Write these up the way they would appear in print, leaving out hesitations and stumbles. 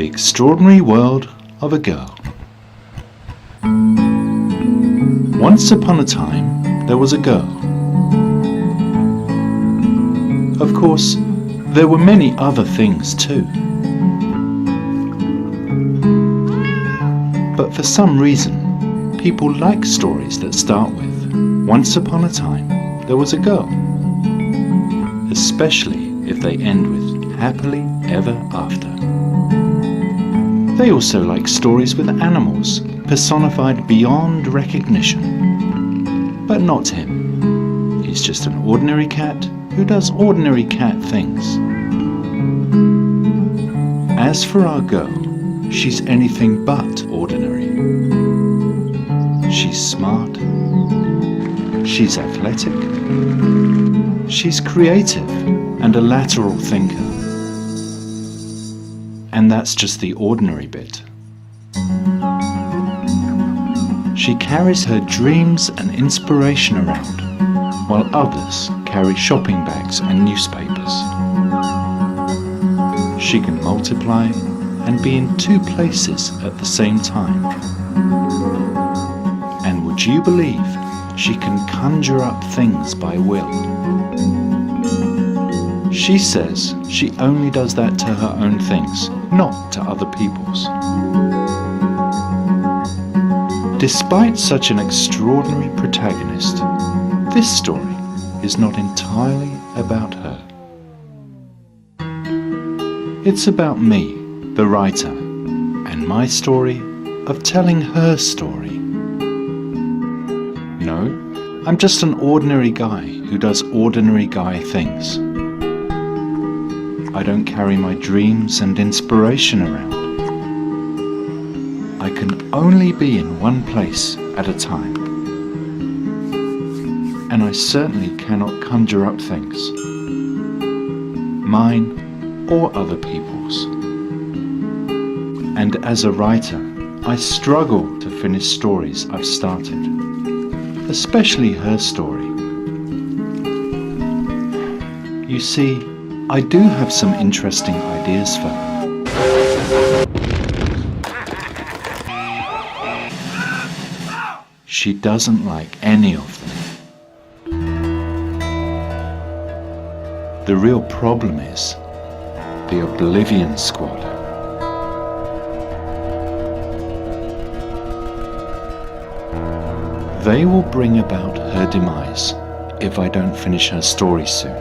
The Extraordinary World of a Girl. Once upon a time, there was a girl. Of course, there were many other things too. But for some reason, people like stories that start with, "Once upon a time, there was a girl." Especially if they end with "happily ever after." They also like stories with animals, personified beyond recognition. But not him. He's just an ordinary cat who does ordinary cat things. As for our girl, she's anything but ordinary. She's smart. She's athletic. She's creative and a lateral thinker. And that's just the ordinary bit. She carries her dreams and inspiration around, while others carry shopping bags and newspapers. She can multiply and be in two places at the same time. And would you believe she can conjure up things by will? She says she only does that to her own things, not to other people's. Despite such an extraordinary protagonist, this story is not entirely about her. It's about me, the writer, and my story of telling her story. No, I'm just an ordinary guy who does ordinary guy things. I don't carry my dreams and inspiration around. I can only be in one place at a time. And I certainly cannot conjure up things, mine or other people's. And as a writer, I struggle to finish stories I've started, especially her story. You see, I do have some interesting ideas for her. She doesn't like any of them. The real problem is the Oblivion Squad. They will bring about her demise if I don't finish her story soon.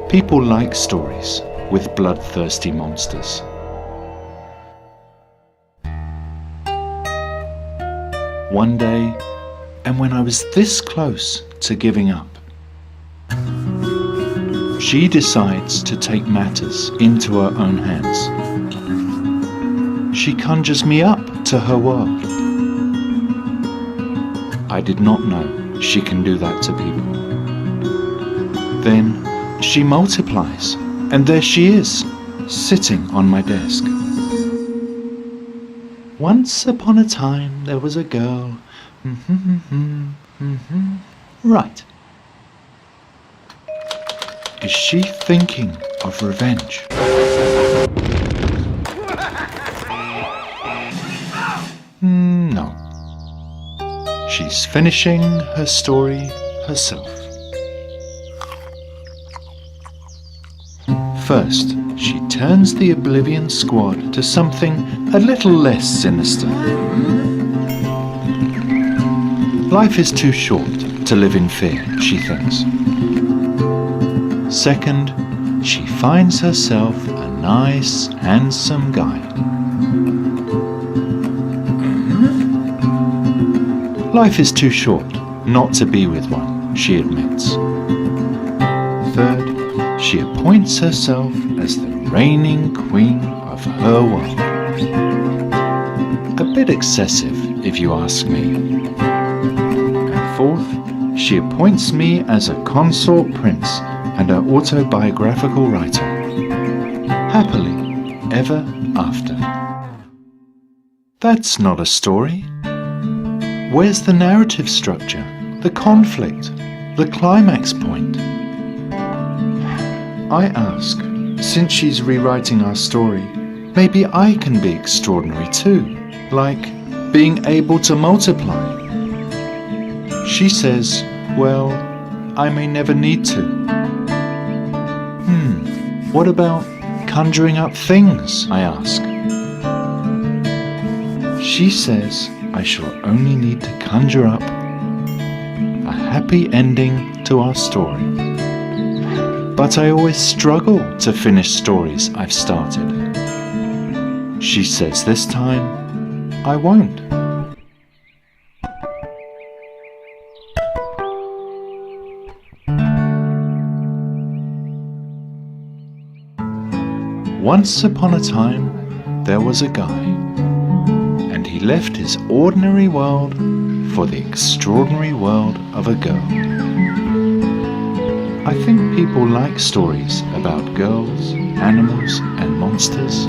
People like stories with bloodthirsty monsters. One day, and when I was this close to giving up, she decides to take matters into her own hands. She conjures me up to her world. I did not know she can do that to people. Then she multiplies, and there she is, sitting on my desk. Once upon a time there was a girl. Right. Is she thinking of revenge? No. She's finishing her story herself. First, she turns the Oblivion Squad to something a little less sinister. Life is too short to live in fear, she thinks. Second, she finds herself a nice, handsome guy. Life is too short not to be with one, she admits. Third, she appoints herself as the reigning queen of her world. A bit excessive, if you ask me. And fourth, she appoints me as a consort prince and an autobiographical writer. Happily ever after. That's not a story. Where's the narrative structure, the conflict, the climax point? I ask, since she's rewriting our story, maybe I can be extraordinary too, like being able to multiply. She says, well, I may never need to. What about conjuring up things? I ask. She says I shall only need to conjure up a happy ending to our story. But I always struggle to finish stories I've started. She says this time I won't. Once upon a time, there was a guy, and he left his ordinary world for the extraordinary world of a girl. I think people like stories about girls, animals, and monsters,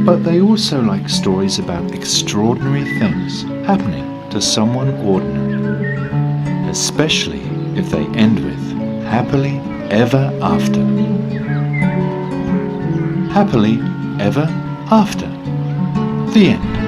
but they also like stories about extraordinary things happening to someone ordinary, especially if they end with happily ever after. Happily ever after. The end.